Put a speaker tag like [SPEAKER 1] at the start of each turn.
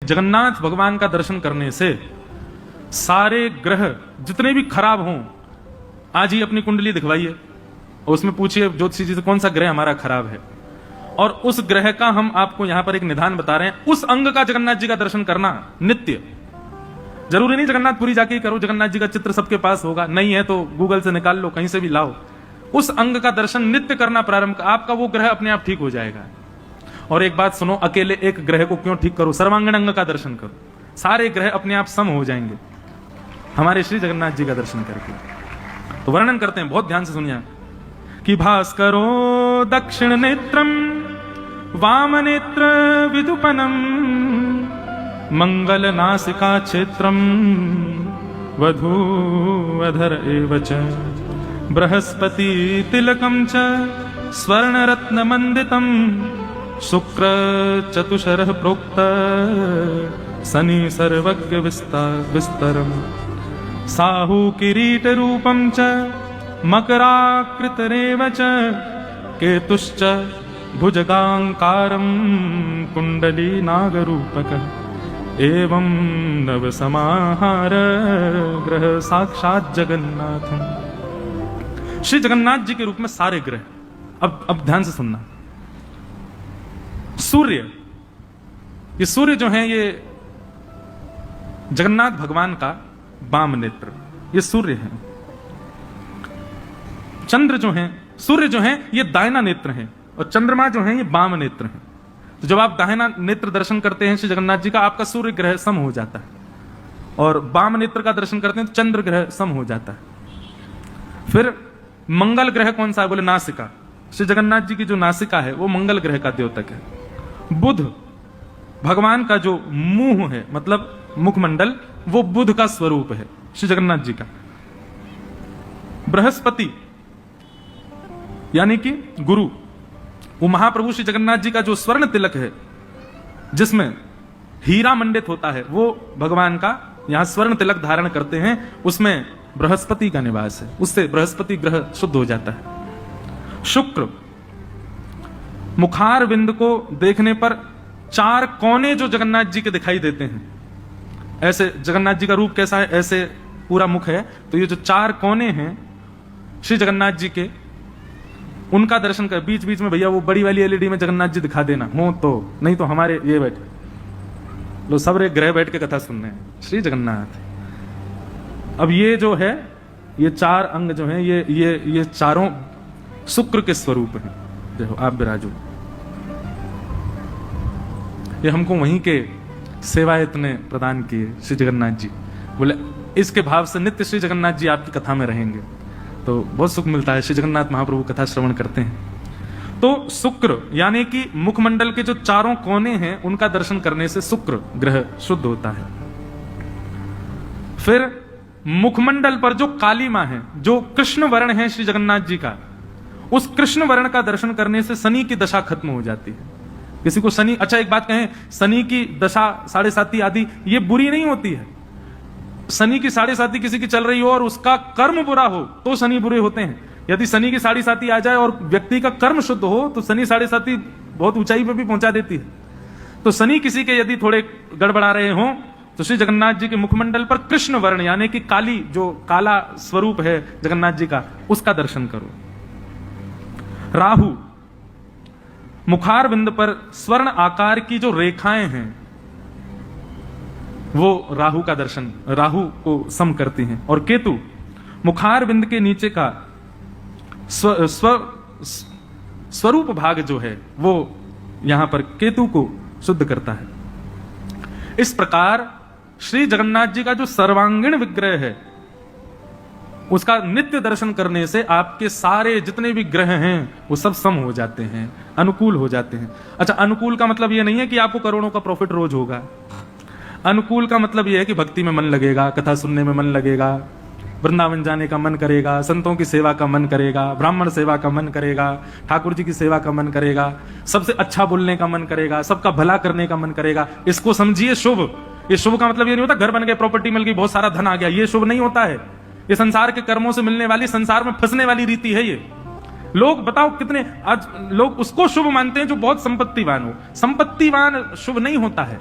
[SPEAKER 1] जगन्नाथ भगवान का दर्शन करने से सारे ग्रह जितने भी खराब हों, आज ही अपनी कुंडली दिखवाइए और उसमें पूछिए ज्योतिषी जी से कौन सा ग्रह हमारा खराब है, और उस ग्रह का हम आपको यहां पर एक निदान बता रहे हैं। उस अंग का जगन्नाथ जी का दर्शन करना नित्य, जरूरी नहीं जगन्नाथपुरी जाके ही करो, जगन्नाथ जी का चित्र सबके पास होगा, नहीं है तो गूगल से निकाल लो, कहीं से भी लाओ। उस अंग का दर्शन नित्य करना प्रारंभ, आपका वो ग्रह अपने आप ठीक हो जाएगा। और एक बात सुनो, अकेले एक ग्रह को क्यों ठीक करो, सर्वांगीण अंग का दर्शन करो, सारे ग्रह अपने आप सम हो जाएंगे हमारे श्री जगन्नाथ जी का दर्शन करके। तो वर्णन करते हैं, बहुत ध्यान से सुनिए कि भास्करो दक्षिण नेत्रम वाम नेत्र विदुपनम मंगल नासिका क्षेत्रम वधूअधर एव च बृहस्पति तिलकम च स्वर्ण रत्न मंडितम शुक्र चतुशरः प्रोक्त शनि सर्वज्ञ विस्तरम साहु किरीट रूपम च मकराकृतरेव च केतुश्च भुजगांकारम कुंडली नागरूपक एवं नव समाहार ग्रह साक्षात जगन्नाथम। श्री जगन्नाथ जी के रूप में सारे ग्रह, अब ध्यान से सुनना, सूर्य, ये सूर्य जो है ये जगन्नाथ भगवान का वाम नेत्र, ये सूर्य है। चंद्र जो है, सूर्य जो है ये दाहिना नेत्र है और चंद्रमा जो है ये वाम नेत्र है। तो जब आप दाहिना नेत्र दर्शन करते हैं श्री जगन्नाथ जी का, आपका सूर्य ग्रह सम हो जाता है, और वाम नेत्र का दर्शन करते हैं तो चंद्र ग्रह सम हो जाता है। फिर मंगल ग्रह कौन सा है, बोले नासिका, श्री जगन्नाथ जी की जो नासिका है वो मंगल ग्रह का द्योतक है। बुध भगवान का जो मुंह है, मतलब मुखमंडल, वो बुध का स्वरूप है श्री जगन्नाथ जी का। बृहस्पति यानी कि गुरु, वो महाप्रभु श्री जगन्नाथ जी का जो स्वर्ण तिलक है जिसमें हीरा मंडित होता है, वो भगवान का यहां स्वर्ण तिलक धारण करते हैं, उसमें बृहस्पति का निवास है, उससे बृहस्पति ग्रह शुद्ध हो जाता है। शुक्र, मुखार बिंद को देखने पर चार कोने जो जगन्नाथ जी के दिखाई देते हैं, ऐसे जगन्नाथ जी का रूप कैसा है, ऐसे पूरा मुख है, तो ये जो चार कोने हैं श्री जगन्नाथ जी के, उनका दर्शन कर। बीच बीच में भैया वो बड़ी वाली एलईडी में जगन्नाथ जी दिखा देना हो तो, नहीं तो हमारे ये बैठे लो सब रे ग्रह बैठ के कथा सुन रहे हैं श्री जगन्नाथ। अब ये जो है, ये चार अंग जो है, ये चारों शुक्र के स्वरूप हैं। देखो आप विराजो, ये हमको वहीं के सेवायत ने प्रदान किए श्री जगन्नाथ जी। बोले इसके भाव से नित्य श्री जगन्नाथ जी आपकी कथा में रहेंगे तो बहुत सुख मिलता है। श्री जगन्नाथ महाप्रभु कथा श्रवण करते हैं तो शुक्र यानी कि मुखमंडल के जो चारों कोने हैं उनका दर्शन करने से शुक्र ग्रह शुद्ध होता है। फिर मुखमंडल पर जो काली मां है, जो कृष्ण वर्ण है श्री जगन्नाथ जी का, उस कृष्ण वर्ण का दर्शन करने से शनि की दशा खत्म हो जाती है। किसी को शनि, अच्छा एक बात कहें, शनि की दशा 7.5 आदि ये बुरी नहीं होती है। शनि की 7.5 किसी की चल रही हो और उसका कर्म बुरा हो तो शनि बुरे होते हैं। यदि शनि की 7.5 आ जाए और व्यक्ति का कर्म शुद्ध हो तो शनि 7.5 बहुत ऊंचाई पर भी पहुंचा देती है। तो शनि किसी के यदि थोड़े गड़बड़ा रहे हों तो श्री जगन्नाथ जी के मुखमंडल पर कृष्ण वर्ण यानी कि काली, जो काला स्वरूप है जगन्नाथ जी का, उसका दर्शन करो। राहु, मुखार बिंद पर स्वर्ण आकार की जो रेखाएं हैं वो राहु का दर्शन, राहु को सम करती हैं। और केतु, मुखार बिंद के नीचे का स्वरूप भाग जो है वो यहां पर केतु को शुद्ध करता है। इस प्रकार श्री जगन्नाथ जी का जो सर्वांगीण विग्रह है उसका नित्य दर्शन करने से आपके सारे जितने भी ग्रह हैं वो सब सम हो जाते हैं, अनुकूल हो जाते हैं। अच्छा, अनुकूल का मतलब ये नहीं है कि आपको करोड़ों का प्रॉफिट रोज होगा। अनुकूल का मतलब यह है कि भक्ति में मन लगेगा, कथा सुनने में मन लगेगा, वृंदावन जाने का मन करेगा, संतों की सेवा का मन करेगा, ब्राह्मण सेवा का मन करेगा, ठाकुर जी की सेवा का मन करेगा, सबसे अच्छा बोलने का मन करेगा, सबका भला करने का मन करेगा। इसको समझिए शुभ। ये शुभ का मतलब ये नहीं होता घर बन गए, प्रॉपर्टी मिल गई, बहुत सारा धन आ गया, ये शुभ नहीं होता है। ये संसार के कर्मों से मिलने वाली, संसार में फंसने वाली रीति है ये। लोग बताओ कितने आज लोग उसको शुभ मानते हैं जो बहुत संपत्तिवान हो। संपत्तिवान शुभ नहीं होता है।